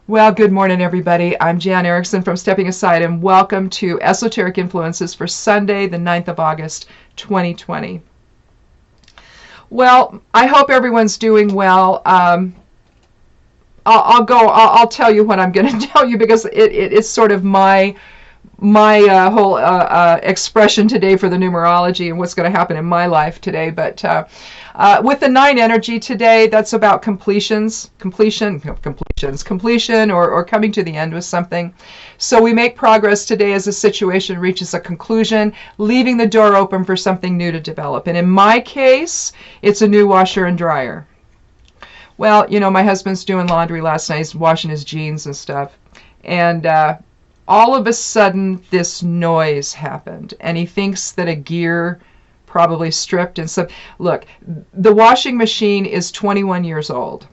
Well, good morning, everybody. I'm Jan Erickson from Stepping Aside, and welcome to Esoteric Influences for Sunday, the 9th of August, 2020. Well, I hope everyone's doing well. I'll tell you what I'm going to tell you because it's sort of my whole expression today for the numerology and what's going to happen in my life today. But with the 9 energy today, that's about completion, or coming to the end with something. So we make progress today as a situation reaches a conclusion, leaving the door open for something new to develop. And in my case, it's a new washer and dryer. Well, my husband's doing laundry last night. He's washing his jeans and stuff. And all of a sudden, this noise happened. And he thinks that a gear probably stripped. And so, look, the washing machine is 21 years old.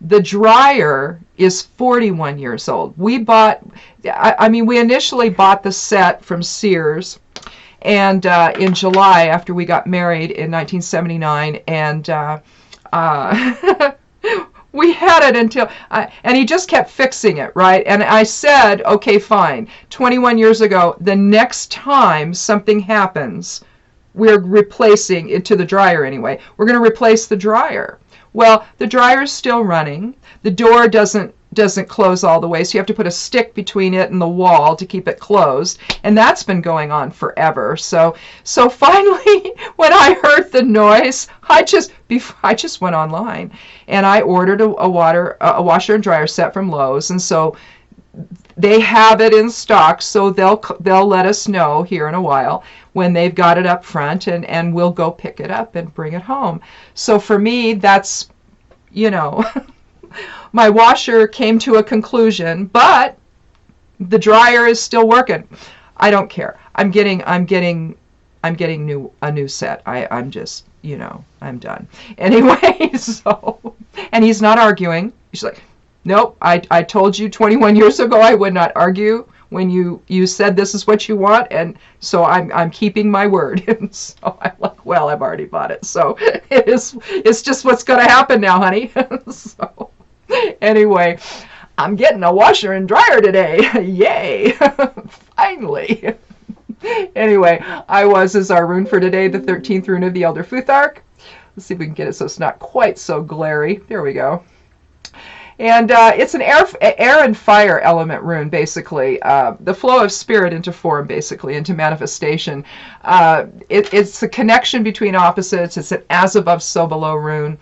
The dryer is 41 years old. We initially bought the set from Sears. And in July, after we got married in 1979, and we had it until, and he just kept fixing it, right? And I said, okay, fine. 21 years ago, the next time something happens, we're replacing it, to the dryer anyway, we're going to replace the dryer. Well, the dryer is still running. The door doesn't close all the way, so you have to put a stick between it and the wall to keep it closed, and that's been going on forever. So finally, when I heard the noise, I just went online and I ordered a washer and dryer set from Lowe's, and so they have it in stock, so they'll let us know here in a while when they've got it up front, and we'll go pick it up and bring it home. So for me, that's, my washer came to a conclusion, but the dryer is still working. I don't care. I'm getting a new set. I'm just, I'm done. Anyway, so, and he's not arguing. He's like, nope, I told you 21 years ago I would not argue when you said this is what you want, and so I'm keeping my word. And so I'm like, well, I've already bought it, so it's just what's going to happen now, honey. So anyway, I'm getting a washer and dryer today. Yay! Finally. Anyway, I was as our rune for today, the 13th rune of the Elder Futhark. Let's see if we can get it so it's not quite so glary. There we go. And it's an air and fire element rune, basically. The flow of spirit into form, basically, into manifestation. It's the connection between opposites. It's an as above, so below rune.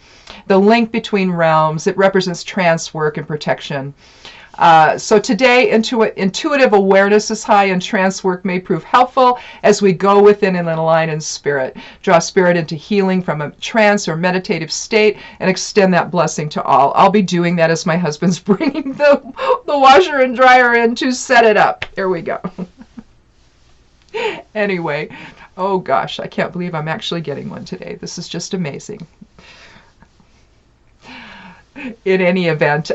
The link between realms. It represents trance work and protection. So today, intuitive awareness is high, and trance work may prove helpful as we go within and align in spirit. Draw spirit into healing from a trance or meditative state, and extend that blessing to all. I'll be doing that as my husband's bringing the washer and dryer in to set it up. There we go. Anyway, oh gosh, I can't believe I'm actually getting one today. This is just amazing. In any event,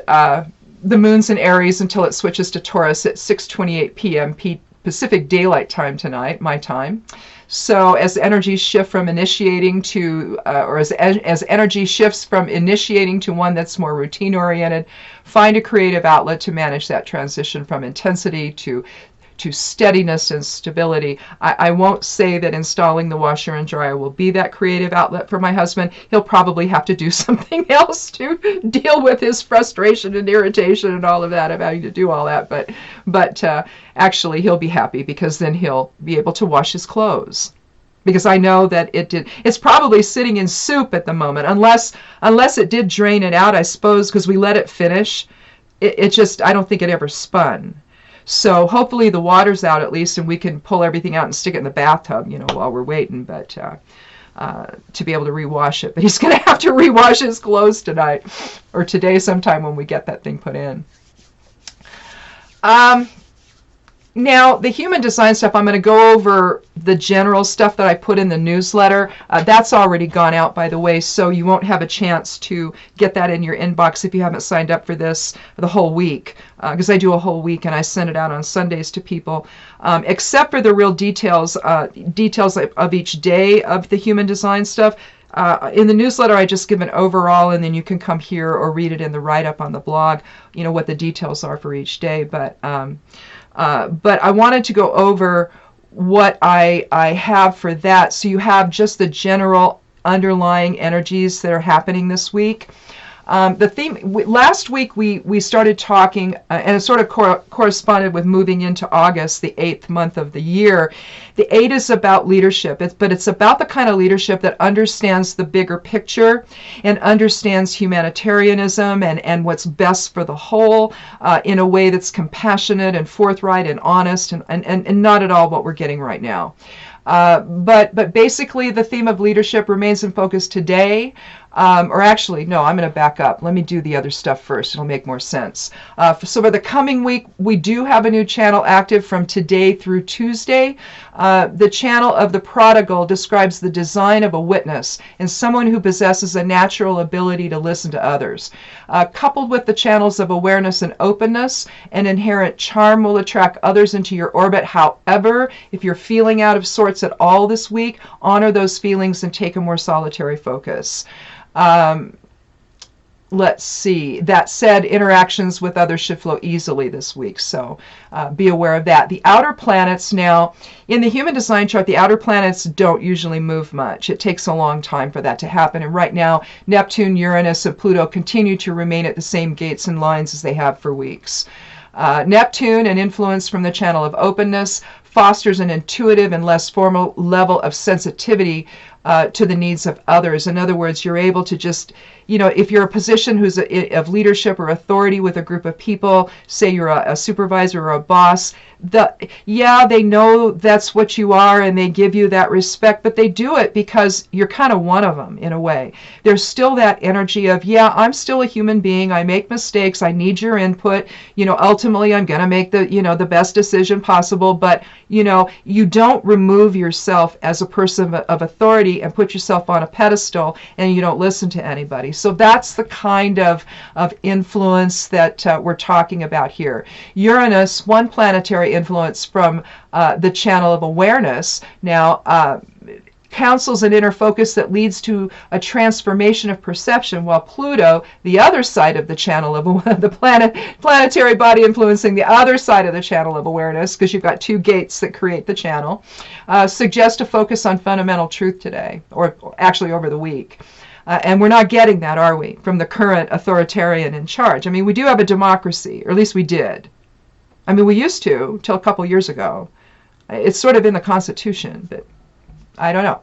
the moon's in Aries until it switches to Taurus at 6:28 p.m. Pacific Daylight Time tonight, my time. So as energy shift from initiating to, as energy shifts from initiating to one that's more routine oriented, find a creative outlet to manage that transition from intensity to steadiness and stability. I won't say that installing the washer and dryer will be that creative outlet for my husband. He'll probably have to do something else to deal with his frustration and irritation and all of that, of having to do all that. But actually, he'll be happy because then he'll be able to wash his clothes. Because I know that it's probably sitting in soup at the moment, unless it did drain it out, I suppose, because we let it finish. It just, I don't think it ever spun. So hopefully the water's out at least, and we can pull everything out and stick it in the bathtub, while we're waiting, but to be able to rewash it. But he's going to have to rewash his clothes tonight, or today sometime when we get that thing put in. Now, the human design stuff, I'm going to go over the general stuff that I put in the newsletter. That's already gone out, by the way, so you won't have a chance to get that in your inbox if you haven't signed up for this for the whole week, because I do a whole week and I send it out on Sundays to people, except for the real details of each day of the human design stuff. In the newsletter, I just give an overall, and then you can come here or read it in the write-up on the blog, what the details are for each day. But I wanted to go over what I have for that, so you have just the general underlying energies that are happening this week. The theme last week we started talking, and it sort of corresponded with moving into August, the 8th month of the year. The 8 is about leadership, but it's about the kind of leadership that understands the bigger picture and understands humanitarianism and what's best for the whole in a way that's compassionate and forthright and honest and not at all what we're getting right now. But basically the theme of leadership remains in focus today. Or actually, no, I'm going to back up. Let me do the other stuff first. It'll make more sense. So for the coming week, we do have a new channel active from today through Tuesday. The channel of the prodigal describes the design of a witness and someone who possesses a natural ability to listen to others. Coupled with the channels of awareness and openness, an inherent charm will attract others into your orbit. However, if you're feeling out of sorts at all this week, honor those feelings and take a more solitary focus. Let's see. That said, interactions with others should flow easily this week, so be aware of that. The outer planets now, in the human design chart, the outer planets don't usually move much. It takes a long time for that to happen, and right now, Neptune, Uranus, and Pluto continue to remain at the same gates and lines as they have for weeks. Neptune, an influence from the channel of openness, fosters an intuitive and less formal level of sensitivity to the needs of others. In other words, you're able to just, if you're a position who's of leadership or authority with a group of people, say you're a supervisor or a boss, they know that's what you are and they give you that respect, but they do it because you're kind of one of them in a way. There's still that energy of, I'm still a human being. I make mistakes. I need your input. Ultimately I'm going to make the best decision possible, but you don't remove yourself as a person of authority and put yourself on a pedestal and you don't listen to anybody. So that's the kind of influence that we're talking about here. Uranus, one planetary influence from the channel of awareness, now counsels an inner focus that leads to a transformation of perception, while Pluto, the other side of the channel of the planetary body influencing the other side of the channel of awareness, because you've got two gates that create the channel, suggests a focus on fundamental truth today, or actually over the week. And we're not getting that, are we, from the current authoritarian in charge? I mean, we do have a democracy, or at least we did. I mean, we used to, till a couple years ago. It's sort of in the Constitution, but I don't know.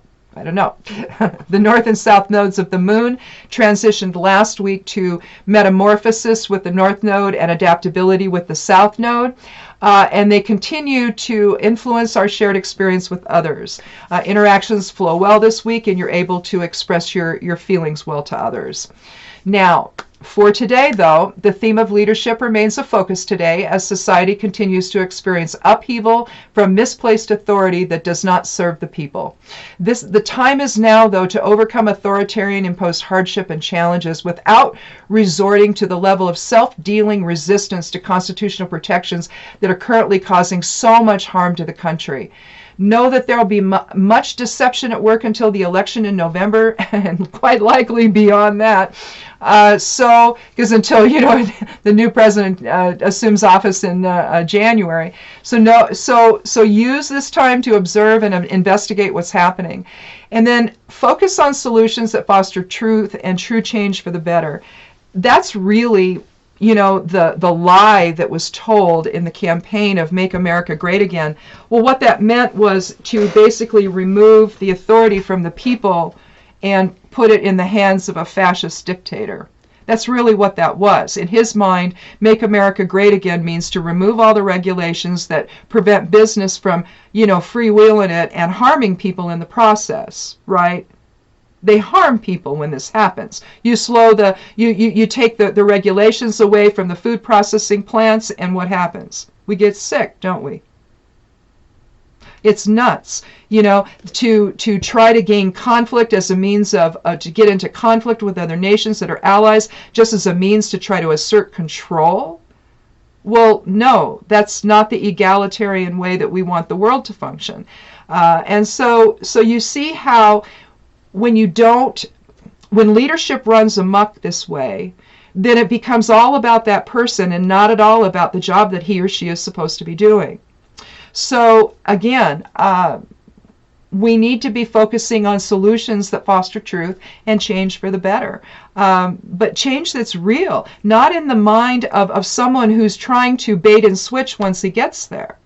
The north and south nodes of the moon transitioned last week to metamorphosis with the north node and adaptability with the south node. And they continue to influence our shared experience with others. Interactions flow well this week, and you're able to express your feelings well to others. Now, for today, though, the theme of leadership remains a focus today as society continues to experience upheaval from misplaced authority that does not serve the people. The time is now, though, to overcome authoritarian imposed hardship and challenges without resorting to the level of self-dealing resistance to constitutional protections that are currently causing so much harm to the country. Know that there will be much deception at work until the election in November, and quite likely beyond that. Because until the new president assumes office in January, so use this time to observe and investigate what's happening, and then focus on solutions that foster truth and true change for the better. That's really the lie that was told in the campaign of Make America Great Again. Well, what that meant was to basically remove the authority from the people and put it in the hands of a fascist dictator. That's really what that was. In his mind, Make America Great Again means to remove all the regulations that prevent business from, freewheeling it and harming people in the process, right? They harm people when this happens. You take the regulations away from the food processing plants, and what happens? We get sick, don't we? It's nuts, to try to gain conflict as a means of, to get into conflict with other nations that are allies, just as a means to try to assert control. Well, no, that's not the egalitarian way that we want the world to function. And so you see how when you don't, when leadership runs amok this way, then it becomes all about that person and not at all about the job that he or she is supposed to be doing. So again, we need to be focusing on solutions that foster truth and change for the better. But change that's real, not in the mind of someone who's trying to bait and switch once he gets there.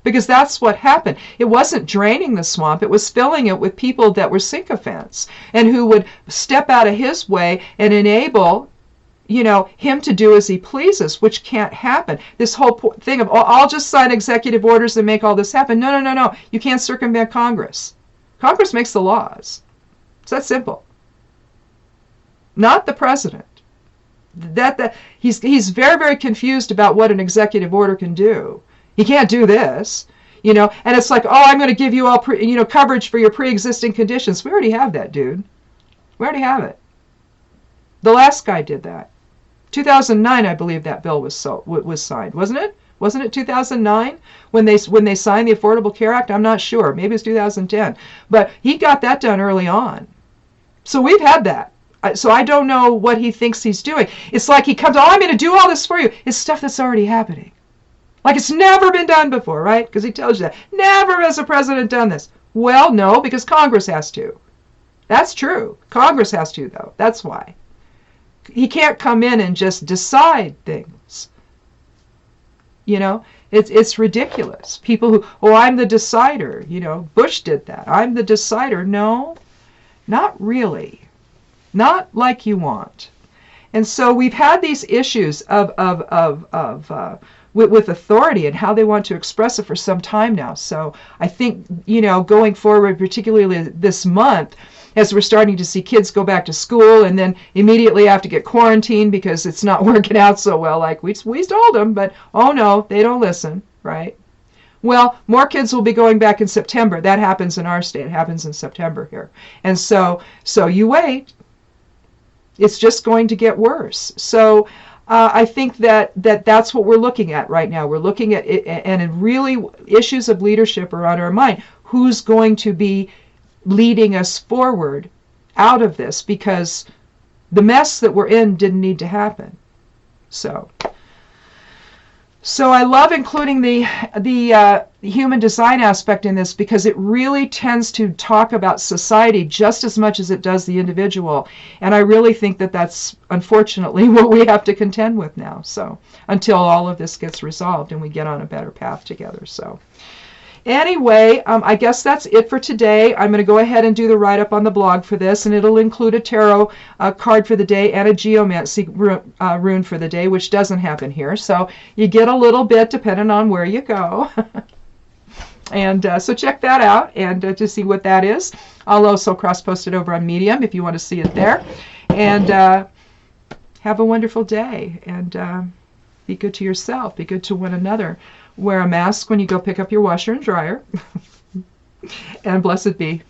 Because that's what happened. It wasn't draining the swamp, it was filling it with people that were sycophants and who would step out of his way and enable, you know, him to do as he pleases, which can't happen. This whole thing of, oh, I'll just sign executive orders and make all this happen. No, no, no, no. You can't circumvent Congress. Congress makes the laws. It's that simple. Not the president. He's very, very confused about what an executive order can do. He can't do this, you know, and it's like, oh, I'm going to give you all, coverage for your pre-existing conditions. We already have that, dude. We already have it. The last guy did that. 2009, I believe that bill was signed, wasn't it? Wasn't it 2009 when they signed the Affordable Care Act? I'm not sure. Maybe it's 2010. But he got that done early on. So we've had that. So I don't know what he thinks he's doing. It's like he comes, oh, I'm going to do all this for you. It's stuff that's already happening. Like it's never been done before, right? Because he tells you that. Never has a president done this. Well, no, because Congress has to. That's true. Congress has to, though. That's why. He can't come in and just decide things. You know, it's ridiculous. People who, oh, I'm the decider. You know, Bush did that. I'm the decider. No, not really. Not like you want. And so we've had these issues with authority and how they want to express it for some time now. So I think, you know, going forward, particularly this month, as we're starting to see kids go back to school and then immediately have to get quarantined because it's not working out so well like we told them, but oh no, they don't listen, right? Well, more kids will be going back in September. That happens in our state. It happens in September here. And so you wait. It's just going to get worse. So I think that's what we're looking at right now. We're looking at it, and really issues of leadership are on our mind. Who's going to be leading us forward out of this? Because the mess that we're in didn't need to happen. So I love including the human design aspect in this because it really tends to talk about society just as much as it does the individual. And I really think that that's unfortunately what we have to contend with now. So until all of this gets resolved and we get on a better path together. So anyway, I guess that's it for today. I'm going to go ahead and do the write-up on the blog for this, and it'll include a tarot card for the day and a geomancy rune for the day, which doesn't happen here. So you get a little bit depending on where you go. And so check that out and to see what that is. I'll also cross-post it over on Medium if you want to see it there. And have a wonderful day. And be good to yourself. Be good to one another. Wear a mask when you go pick up your washer and dryer. And blessed be.